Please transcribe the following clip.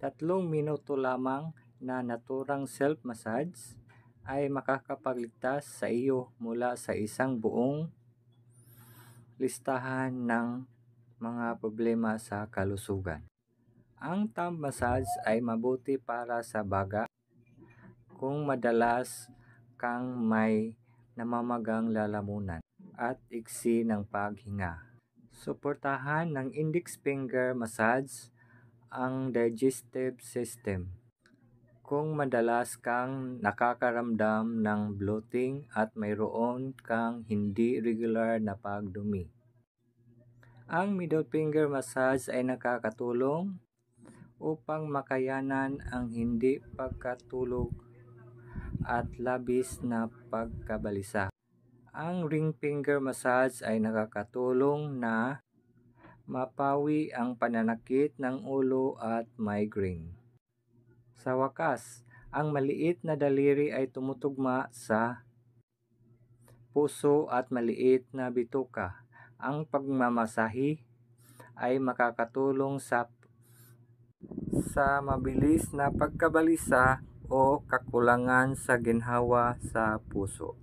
3 minuto lamang na naturang self-massage ay makakapagligtas sa iyo mula sa isang buong listahan ng mga problema sa kalusugan. Ang thumb massage ay mabuti para sa baga kung madalas kang may namamagang lalamunan at iksi ng paghinga. Suportahan ng index finger massage ang digestive system. Kung madalas kang nakakaramdam ng bloating at mayroon kang hindi regular na pagdumi. Ang middle finger massage ay nakakatulong upang makayanan ang hindi pagkatulog at labis na pagkabalisa. Ang ring finger massage ay nakakatulong na mapawi ang pananakit ng ulo at migraine. Sa wakas, ang maliit na daliri ay tumutugma sa puso at maliit na bituka. Ang pagmamasahi ay makakatulong sa mabilis na pagkabalisa o kakulangan sa ginhawa sa puso.